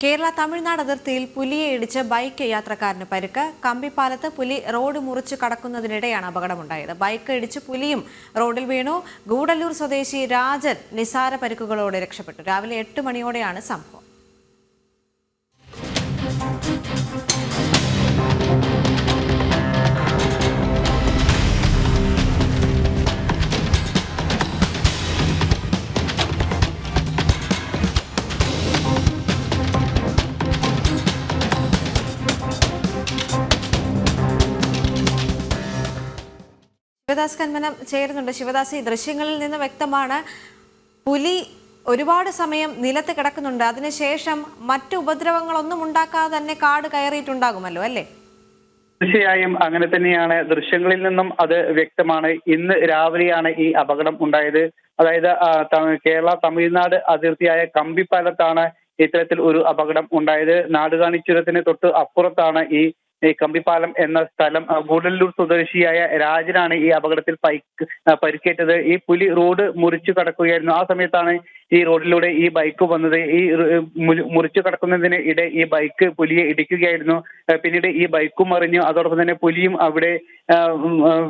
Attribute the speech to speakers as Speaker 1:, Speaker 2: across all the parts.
Speaker 1: കേരള തമിഴ്നാട് അതിർത്തിയിൽ പുലിയെ ഇടിച്ച് ബൈക്ക് യാത്രക്കാരന് പരിക്ക്. കമ്പിപ്പാലത്ത് പുലി റോഡ് മുറിച്ച് കടക്കുന്നതിനിടെയാണ് അപകടമുണ്ടായത്. ബൈക്ക് ഇടിച്ച് പുലിയും റോഡിൽ വീണു. ഗൂഡല്ലൂർ സ്വദേശി രാജൻ നിസാര പരിക്കുകളോടെ രക്ഷപ്പെട്ടു. രാവിലെ 8 മണിയോടെയാണ് സംഭവം. ശിവദാസ് കന്മനം ചേരുന്നുണ്ട്. ശിവദാസ്, ഈ ദൃശ്യങ്ങളിൽ നിന്ന് വ്യക്തമാണ് പുലി ഒരുപാട് സമയം നിലത്ത് കിടക്കുന്നുണ്ട്. അതിനുശേഷം മറ്റു ഉപദ്രവങ്ങളൊന്നും ഉണ്ടാക്കാതെ തന്നെ കാട് കയറിയിട്ടുണ്ടാകുമല്ലോ, അല്ലേ?
Speaker 2: തീർച്ചയായും അങ്ങനെ തന്നെയാണ്. ദൃശ്യങ്ങളിൽ നിന്നും അത് വ്യക്തമാണ്. ഇന്ന് രാവിലെയാണ് ഈ അപകടം ഉണ്ടായത്. അതായത് കേരള തമിഴ്നാട് അതിർത്തിയായ കമ്പിപ്പാലത്താണ് ഇത്തരത്തിൽ ഒരു അപകടം ഉണ്ടായത്. നാടുകാണി ചുരത്തിന് തൊട്ട് അപ്പുറത്താണ് ഈ കമ്പിപ്പാലം എന്ന സ്ഥലം. ഗൂഡല്ലൂർ സ്വദേശിയായ രാജനാണ് ഈ അപകടത്തിൽ പരിക്കേറ്റത്. ഈ പുലി റോഡ് മുറിച്ചു കടക്കുകയായിരുന്നു. ആ സമയത്താണ് ഈ റോഡിലൂടെ ഈ ബൈക്ക് വന്നത്. ഈ മുറിച്ചു കടക്കുന്നതിന് ഇടെ ഈ ബൈക്ക് പുലിയെ ഇടിക്കുകയായിരുന്നു. പിന്നീട് ഈ ബൈക്കും മറിഞ്ഞു. അതോടൊപ്പം തന്നെ പുലിയും അവിടെ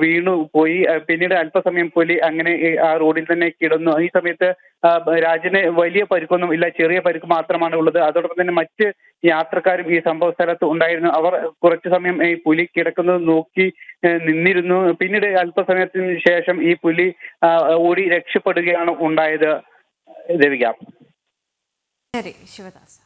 Speaker 2: വീണു പോയി. പിന്നീട് അല്പസമയം പുലി അങ്ങനെ ആ റോഡിൽ തന്നെ കിടന്നു. ഈ സമയത്ത് രാജന് വലിയ പരിക്കൊന്നും ഇല്ല, ചെറിയ പരിക്ക് മാത്രമാണ് ഉള്ളത്. അതോടൊപ്പം തന്നെ മറ്റ് യാത്രക്കാരും ഈ സംഭവ സ്ഥലത്ത് ഉണ്ടായിരുന്നു. അവർ കുറച്ചു സമയം ഈ പുലി കിടക്കുന്നത് നോക്കി നിന്നിരുന്നു. പിന്നീട് അല്പസമയത്തിന് ശേഷം ഈ പുലി ഓടി രക്ഷപ്പെടുകയാണ് ഉണ്ടായത്. ദേവിക.
Speaker 1: ശരി ശിവദാസ്.